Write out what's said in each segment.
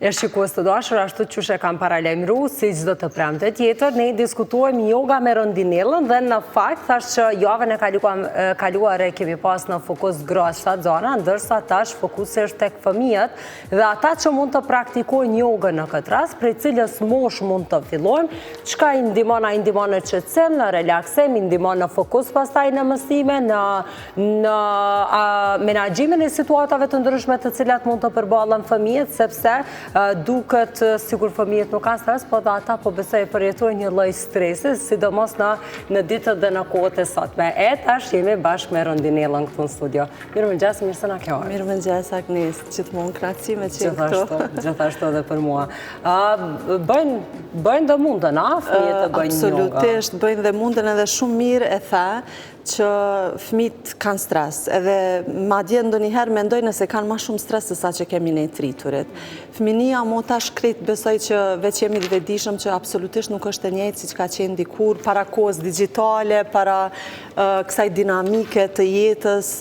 E shikues të dashur, ashtu që kam paralajmëruar si çdo të premte tjetër, ne diskutojmë yoga me rondinellën dhe në fakt thash që javën e kaluar e kemi pas në fokus grosa zona, ndërsa tash fokusi është tek fëmijët dhe ata që mund të praktikojnë yogën në këtë rast, prej cilës mosh mund të fillojmë, çka i ndihmon, ai ndihmon në qetësim, në relaksim, i ndihmon në fokus pastaj në mësime, në menaxhimin e situatave të ndryshme të cilat mund të përballen fëmijët, sepse duket sikur fëmijët nuk kanë stres, po dhe ata po besoj përjetojnë një lloj stresi, sidomos në ditët dhe në kohët e sotme. E tash jemi bashkë me Rondinellën këtu në studio. Mirëmëngjes, mirë se na ke ardhur. Mirëmëngjes Agnes, gjithmonë kënaqësi me qenë këtu. Gjithashtu edhe për mua. Bëjnë dhe mundën, a? Fëmijët të bëjnë yoga. Absolutisht, bëjnë dhe mundën edhe shumë mirë e tha që fëmijët kanë stres, edhe madje ndonjëherë mendoj nëse kanë më shumë stres se sa që kemi ne të rriturit. Fëminia mo tash krejt besoj që veç jemi të vetëdijshëm që absolutisht nuk është e njëjtë siç ka qenë dikur, para kohës digjitale, para kësaj dinamike të jetës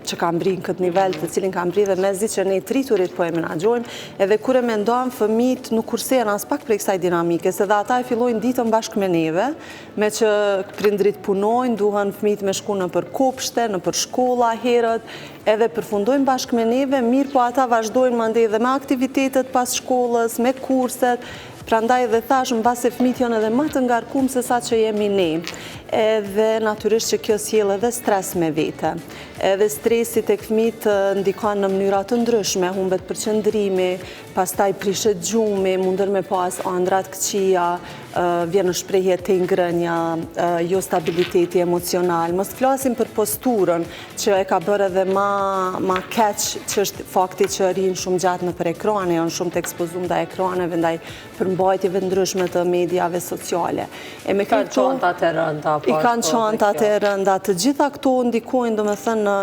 që kam bri në këtë nivel të cilin kam bri dhe mezi që ne të rriturit po e menaxhojmë, edhe kur e mendojmë fëmijët nuk kursejnë as pak prej kësaj dinamike, se dhe ata e fillojnë ditën bashkë me neve, me që prindrit punojnë, duhen fëmijët me shku në për kopshte, në për shkolla herët, edhe përfundojnë bashkë me neve, mirë po ata vazhdojnë mandej dhe me aktivitetet pas shkollës, me kurset, prandaj dhe thash mbase fëmijët janë edhe më të ngarkuar se sa që jemi ne. Edhe natyrisht që kjo sjell edhe stres me vete. Edhe stresi tek fëmijët ndikon në mënyra të ndryshme, humbet përqendrimi, pastaj prishet gjumi, mundën me pas ëndra të këqija, vjen në shprehje të ngrënja, jo stabiliteti emocional. Mos flasim për posturën, që e ka bërë edhe ma keq, që është fakti që rinë shumë gjatë në për ekrane, janë shumë të ekspozuar ndaj ekraneve, ndaj përmbajtjeve ndryshme të mediave sociale. E me kanë çantat e rënda. I kanë çantat e rënda, të gjitha këto ndikojnë domethënë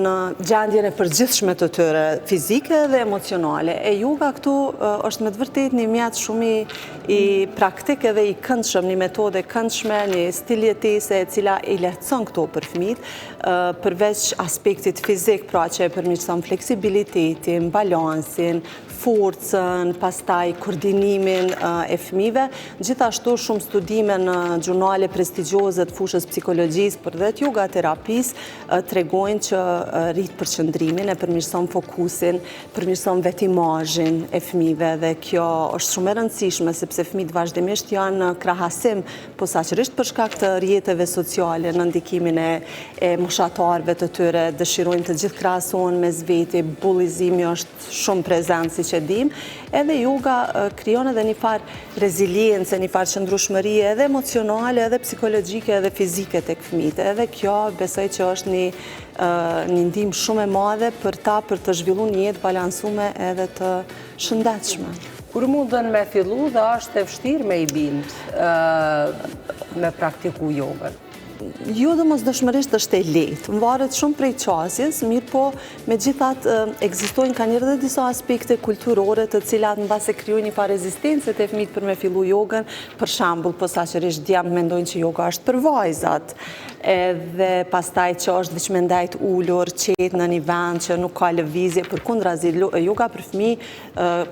në gjendjen e përgjithshme të tyre, fizike dhe emocionale. E yoga këtu është me të vërtetë një mjet shumë i praktik edhe i këndshëm, një metodë e këndshme, një stil jetese e cila i lehtëson këto për fëmijët, përveç aspektit fizik, pra që e përmirëson fleksibilitetin, balansin, forcën, pastaj koordinimin e fëmijëve. Gjithashtu shumë studime në gjurnale prestigjioze të fushës psikologjisë për dhe të yoga terapisë tregojnë që rrit përqendrimin, e përmirëson fokusin, përmirëson vetimazhin e fëmijëve dhe kjo është shumë e rëndësishme sepse fëmijët vazhdimisht janë në krahasim posaçërisht për shkak të rrjeteve sociale, në ndikimin e moshatarëve të tyre, dëshirojnë të gjithë krahasohen mes veti, bullizimi është shumë prezant si që dim, edhe yoga krijon edhe një farë reziliencë, një farë qëndrueshmërie edhe emocionale, edhe psikologjike, edhe fizike tek fëmijët. Edhe kjo besoj që është një ndihmë shumë e madhe për të zhvilluar një jetë balansume edhe të shëndetshme. Kur mundën me fillu dhe është e vështirë me i bind me praktiku jogën? Jo domosdoshmërisht është e lehtë, varet shumë prej qasjes, mirë po megjithatë ekzistojnë ka njërë dhe disa aspekte kulturore të cilat mbase krijojnë një farë rezistencë të fëmijët për me fillu jogën, për shembull, posaçërisht djemtë mendojnë që joga është për vajzat, edhe pastaj që është veç me ndajt ulur, qetë në një vend që nuk ka lëvizje, përkundrazi yoga për fëmijë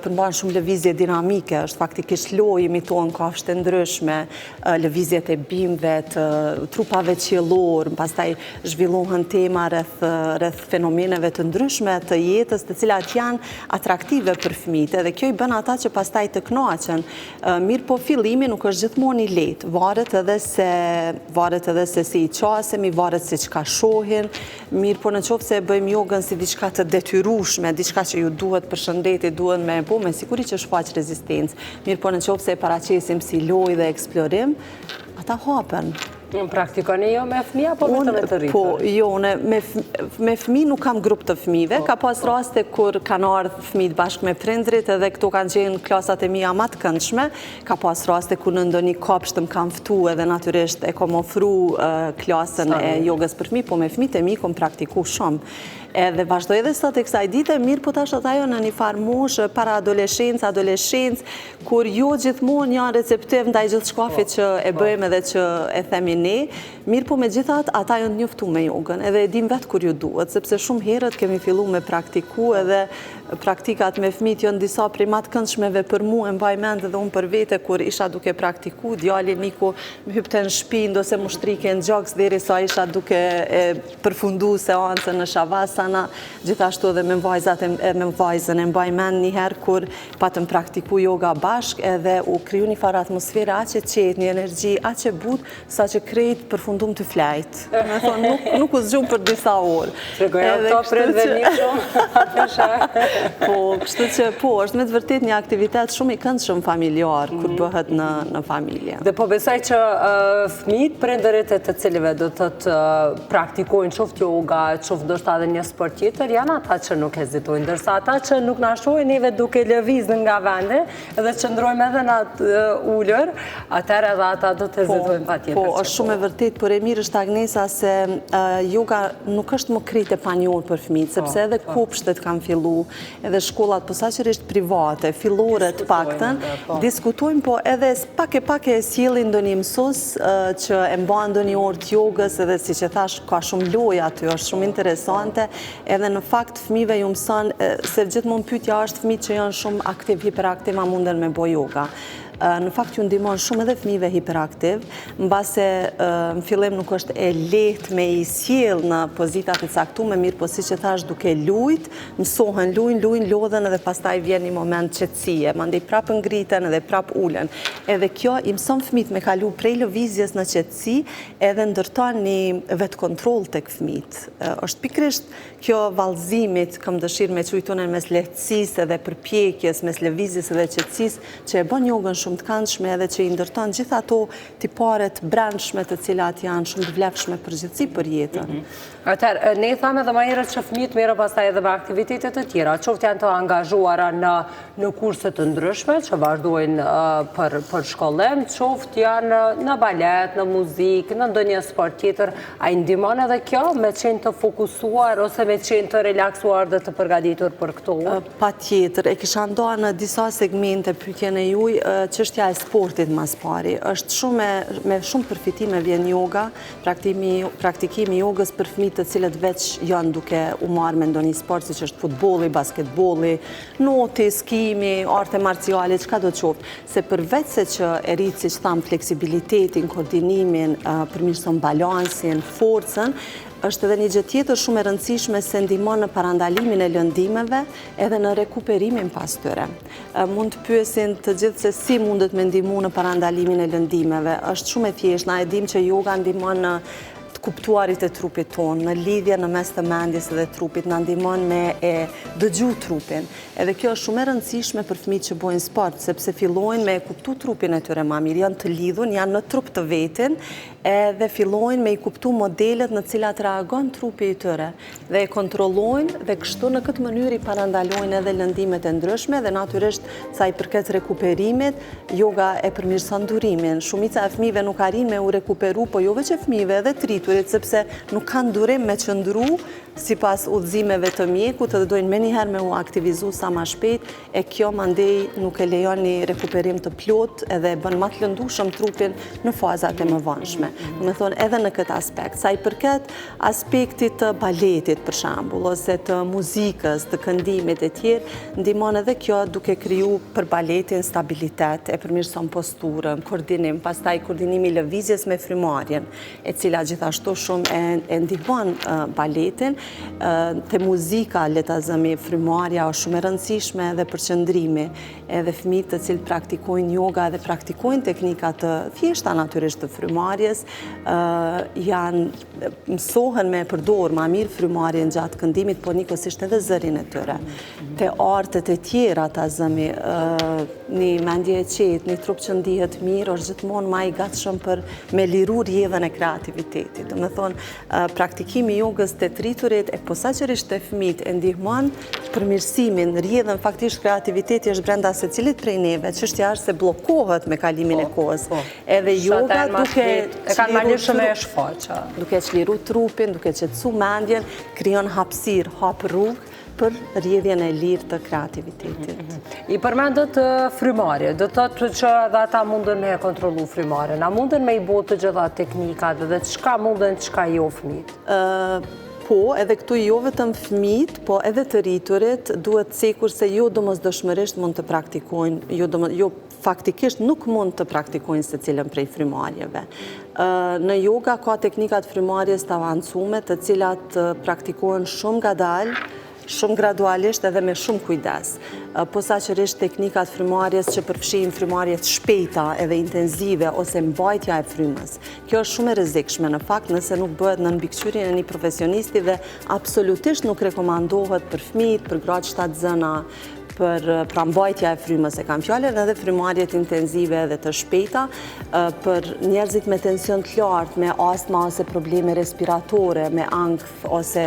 përmban shumë lëvizje dinamike, është faktikisht lojë, imitohen kafshë ndryshme, lëvizjet e bimëve, të trupave qiellor, pastaj zhvillohen tema rreth fenomeneve të ndryshme të jetës, të cilat janë atraktive për fëmijët, edhe kjo i bën ata që pastaj të kënaqen. Mirë po fillimi nuk është gjithmonë i lehtë, varet edhe se si i qasemi, varet se çka shohin, mirë po në qoftë se e bëjmë jogën si diçka të detyrueshme, diçka që ju duhet për shëndeti, duhet me bo, me siguri që shfaq rezistencë, mirë po në qoftë se e paraqesim si lojë dhe eksplorim, ata hapen. Praktikoni jo me fëmijë apo vetëm me të rritur? Po, jo, me fëmijë nuk kam grup të fëmijëve, ka pas raste kur kanë ardhur fëmijët bashkë me prindrit edhe këto kanë qenë klasat e mia më të këndshme, ka pas raste kur në ndonjë kopsht më kanë ftuar edhe natyrisht e kam ofruar klasën e jogës për fëmijë, po me fëmijët e mi kam praktikuar shumë. Edhe vazhdoj edhe sot e kësaj dite, mirë po tash ajo në një farë moshë para adoleshencë, kur jo gjithmonë janë receptiv ndaj gjithë shkafit që e bëjmë edhe që e themi kemi ne, mirë po me gjithat ata janë njoftu me jogën, edhe e dim vetë kur ju duhet, sepse shumë herët kemi fillu me praktiku edhe praktikat me fëmijët janë disa primat këndshmeve për mu e mbaj mend edhe unë për vete kur isha duke praktiku, djali Niku më hypte në shtëpi ose më shtrike në gjoks derisa isha duke përfundu seancën në Shavasana, gjithashtu edhe me vajzën e mbaj mend njëherë kur patëm praktiku yoga bashk edhe u kriju një farë atmosfere aqe qetë, një energji aqe but, sa që krejt përfundum të flajt. Me thonë, nuk u zgjumë për disa orë. Po, kështu që po, është me të vërtet një aktivitet shumë i këndshëm familjar, kur bëhet në familje. Dhe po besoj që fëmijët prindërit e të cilive do të praktikojnë qoftë yoga, qoftë do shta dhe një sport tjetër, janë ata që nuk hezitojnë, ndërsa ata që nuk na shohin neve duke lëvizë nga vende, edhe që ndrojmë edhe në ullër, atër edhe ata do të hezitojnë pa tjetër. Po, është shumë e vërtet, por e mirë është Agnesa se yoga nuk është më krite panjor për fëmijët, sepse edhe kopshtet kanë fillu, edhe shkollat posaçërisht private, fillore të paktën, diskutojmë, po edhe pak e sjellin ndonjë mësues që e mban ndonjë orë të jogës, edhe siç e thash, ka shumë lojë aty, është shumë interesante, edhe në fakt fëmijëve ju mëson se gjithmonë pyetja është fëmijët që janë shumë aktiv, hiperaktiv, a munden me bëj yoga. Në fakt ju ndihmon shumë edhe fëmijëve hiperaktiv, mbase në fillim nuk është e lehtë me i sjell në pozitat e caktuara, mirë po siç e thash duke lujt, mësohen lujnë, lodhen edhe pastaj vjen një moment qetësie, mandej prapë ngriten edhe prapë ulen. Edhe kjo i mëson fëmijët me kalu prej lëvizjes në qetësi, edhe ndërton një vetkontroll tek fëmijët. Është pikërisht kjo vallëzimit, kam dëshirë me çujtonen mes lehtësisë edhe përpjekjes, mes lëvizjes edhe qetësisë, që e bën jogën shumë të këndshme edhe që i ndërton gjitha ato tiparet brendshme të cilat janë shumë të vlefshme përgjithësi për jetën. Atëherë, ne thamë edhe më herët që fëmijët merren pastaj edhe me aktivitete të tjera, qoftë janë të angazhuara në kurse të ndryshme që vazhdojnë për shkollim, qoftë janë në balet, në muzikë, në ndonjë sport tjetër, a i ndihmon edhe kjo me qenë të fokusuar ose me qenë të relaksuar dhe të përgatitur për këto? Patjetër, e kisha ndonë në disa segmente pyetjen e juaj, çështja e sportit mas pari. Është me shumë përfitime vjen yoga, praktikimi jogës për fëmijët të cilët veç janë duke u marrë me ndonjë sport, siç është futbolli, basketbolli, noti, skimi, arte marciale, çka do të qoftë. Se përveç se që e rrit, siç tham, fleksibilitetin, koordinimin, përmirëson balansin, forcën, është edhe një gjë tjetër shumë e rëndësishme se ndihmon në parandalimin e lëndimeve edhe në rekuperimin pas tyre. Mund të pyesin të gjithë se si mundet me ndihmu në parandalimin e lëndimeve. Është shumë e thjeshtë, na e dim që yoga ndihmon në kuptuarit e trupit tonë, në lidhje në mes të mendjes dhe trupit, në ndihmon me e dëgju trupin. Edhe kjo është shumë e rëndësishme për fëmijët që bojnë sport, sepse fillojnë me kuptu trupin e tyre më mirë, janë të lidhun, janë në trup të vetin, edhe fillojnë me i kuptu modelet në cilat reagon trupi i tyre, dhe e kontrollojnë, dhe kështu në këtë mënyrë i parandalojnë edhe lëndimet e ndryshme, dhe natyrisht sa i përket rekuperimit, yoga e përmirëson durimin. Shumica e fëmijëve nuk arrin me u rekuperu, po jo veç e fëmijëve edhe të riturit, sepse nuk kanë durim me qëndru sipas udhëzimeve të mjekut, edhe dojnë menjëherë me u aktivizu sa ma shpejt, e kjo mandej nuk e lejon një rekuperim të plot edhe bën ma të lëndueshëm trupin në fazat e mëvonshme. Do të thonë edhe në këtë aspekt, sa i përket aspektit të baletit për shembull, ose të muzikës, të këndimit e tjerë, ndihmon edhe kjo duke kriju për baletin stabilitet, e përmirëson posturën, koordinim, pastaj koordinimi i lëvizjes me frymarrjen, e cila gjithashtu shumë e ndihmon baletin. Te muzika, le ta zëmi, frymarrja është shumë e rëndësishme edhe për qëndrimi, edhe fëmijët të cilët praktikojnë yoga dhe praktikojnë teknika të thjeshta natyrisht të frymarrjes, mësohen me përdor ma mirë frymarrjen gjatë këndimit, por njëkohësisht edhe zërin e tyre. Te artet e tjera, ta zëmi, një mendje e qetë, një trup që ndihet mirë, është gjithmonë ma i gatshëm për me liru rrjedhën e kreativitetit. Do të thonë, praktikimi jogës te të riturit e posaçërisht te fëmijët e ndihmon përmirësimin, rrjedhën, faktikisht kreativiteti është brenda secilit prej neve, çështja është se bllokohet me kalimin e kohës. Edhe yoga duke çliru trupin, duke qetësu mendjen, krijon hapësirë, hap rrugë për rrjedhjen e lirë të kreativitetit. I përmendët frymarrje, do të thotë që edhe ata mundën me kontrollu frymarrjen, a mundën me i botë të gjitha teknikat dhe çka mundën, çka jo fëmijët? Po, edhe këtu jo vetëm fëmijët, po edhe të rriturit duhet cekur se jo domosdoshmërisht mund të praktikojnë, jo faktikisht nuk mund të praktikojnë secilën prej frymarrjeve. Në yoga ka teknikat frymarrjes të avancume, të cilat praktikohen shumë ngadalë, shumë gradualisht edhe me shumë kujdes. Posaçërisht teknikat frymarrjes që përfshijnë frymarrje të shpejta edhe intenzive ose mbajtja e frymës. Kjo është shumë e rrezikshme në fakt nëse nuk bëhet në mbikëqyrjen e një profesionisti dhe absolutisht nuk rekomandohet për fëmijët, për gratë shtatzëna, për mbajtja e frymës e kam fjalën edhe frymarrjet intenzive edhe të shpejta, për njerëzit me tension të lartë, me astma ose probleme respiratore, me ankth ose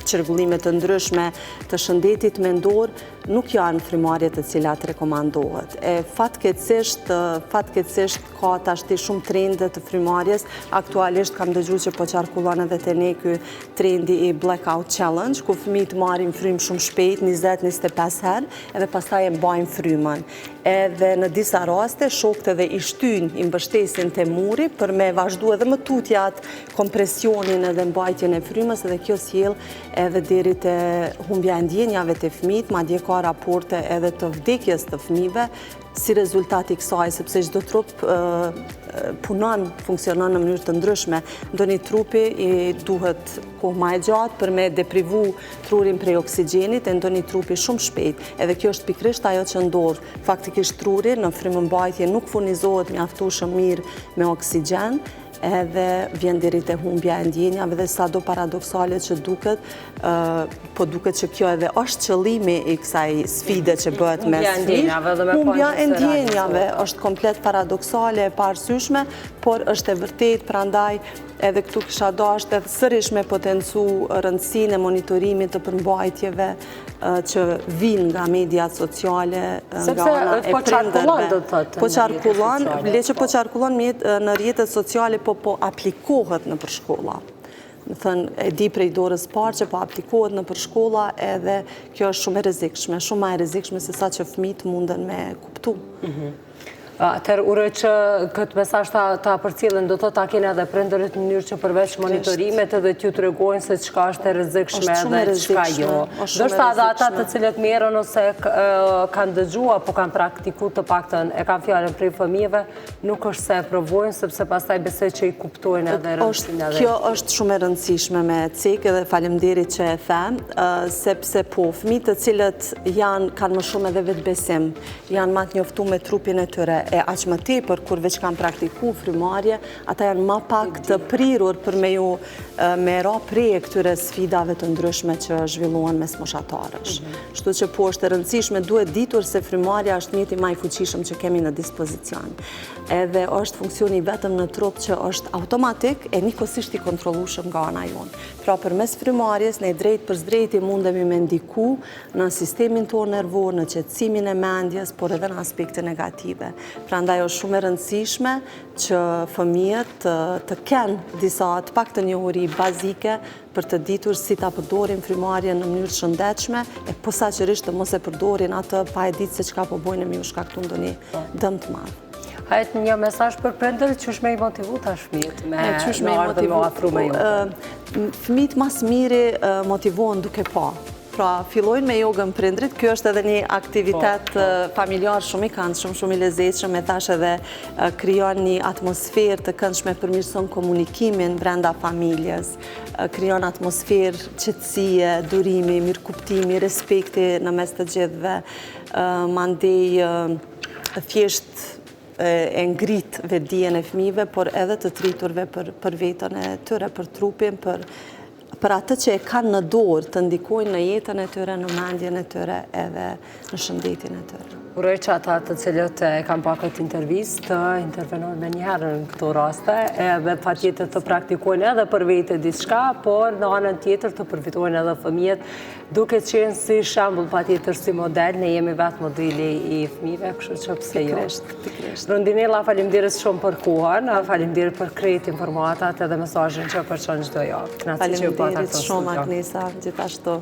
çrregullime të ndryshme të shëndetit mendor, nuk janë frymarrje të cilat rekomandohet. Fatkeqësisht ka tashti shumë trende të frymarrjes. Aktualisht kam dëgjuar që po qarkullon edhe te ne ky trendi i Blackout Challenge, ku fëmijët marrin frymë shumë shpejt, 20-25 herë, edhe pastaj e mbajnë frymën. Edhe në disa raste shokët edhe i shtyn, i mbështesin te muri për me vazhdu edhe më tutjat, kompresionin edhe mbajtjen e frymës, edhe kjo sjell edhe deri te humbja e ndjenjave te fëmijët, madje ka raporte edhe të vdekjes të fëmijëve si rezultat i kësaj, sepse çdo trup funksionon në mënyrë të ndryshme. Ndonjë trupi i duhet kohë më e gjatë për me deprivu trurin prej oksigjenit, e ndonjë trupi shumë shpejt. Edhe kjo është pikërisht ajo që ndodh. Faktikisht truri në frymëmbajtje nuk furnizohet mjaftueshëm mirë me oksigjen, edhe vjen deri te humbja e ndjenjave dhe sado paradoksale që duket, po duket që kjo edhe është qëllimi i kësaj sfide që bëhet me fëmijë. Humbja e ndjenjave është komplet paradoksale e parësyeshme, por është e vërtetë, prandaj edhe këtu kisha dashur edhe sërish me potencu rëndësinë e monitorimit të përmbajtjeve që vinë nga mediat sociale, nga ana e prindërve. Po qarkullon, le që po qarkullon në rrjetet sociale, po aplikohet në përshkolla. Më thënë, e di prej dorës parë që po aplikohet në përshkolla, edhe kjo është shumë e rrezikshme, shumë më e rrezikshme se sa që fëmijët munden me kuptu. Atëherë uroj që këtë mesazh ta përcjellin, do të ta kenë edhe prindërit në mënyrë që përveç monitorimet edhe t'ju tregojnë se çka është e rrezikshme edhe çka jo. Ndoshta edhe ata të cilët merren ose kanë dëgjuar apo kanë praktikuar të paktën e kanë fjalën prej fëmijëve, nuk është se e provojnë sepse pastaj besoj që i kuptojnë edhe rëndësinë edhe. Kjo është shumë e rëndësishme me cek edhe faleminderit që e them, sepse po fëmijët të cilët kanë më shumë edhe vetbesim, janë më të njoftuar me trupin e tyre, e aq më tepër kur veç kanë praktikuar frymarrje, ata janë më pak të prirur për me ra prej këtyre sfidave të ndryshme që zhvillohen mes moshatarësh. Kështu që po është e rëndësishme, duhet ditur se frymarrja është mjeti më i fuqishëm që kemi në dispozicion. Edhe është funksioni vetëm në trup që është automatik e njëkohësisht i kontrollueshëm nga ana jonë. Pra përmes frymarrjes ne drejt për drejti mundemi me ndiku në sistemin tonë nervor, në qetësimin e mendjes, por edhe në aspekte negative. Prandaj është shumë e rëndësishme që fëmijët të kenë disa të paktën njohuri bazike për të ditur si ta përdorin frymarrjen në mënyrë të shëndetshme, e posaçërisht të mos e përdorin atë pa e ditë se çka po bojnë me u shkaktu ndonjë dëm të madh. Hajt një mesazh për prindërit që me i motivu tash fëmijët me ardhë me afru me ju. Fëmijët mas miri motivohen duke pa. Pra, fillojnë me jogën prindrit, kjo është edhe një aktivitet familjar shumë i këndshëm, shumë i lezetshëm, e thash edhe krijon një atmosferë të këndshme, përmirëson komunikimin brenda familjes, krijon atmosferë qetësie, durimi, mirëkuptimi, respekti në mes të gjithëve, mandej thjesht e ngrit vetdijen e fëmijëve, por edhe të triturve për veten e tyre, për trupin, për atë që e kanë në dorë të ndikojnë në jetën e tyre, në mendjen e tyre edhe në shëndetin e tyre. Uroj që ata të cilët e kam pa këtë intervistë të intervenojnë me njëherë në këto raste, edhe patjetër të praktikojnë edhe për vete diçka, por në anën tjetër të përfitojnë edhe fëmijët, duke qenë si shembull patjetër si model, ne jemi vetë modeli i fëmijëve, kështu që pse jo. Rondinella, faleminderit shumë për kohën, faleminderit për krejt informatat edhe mesazhin që përçon çdo javë. Faleminderit shumë Agnesa, gjithashtu.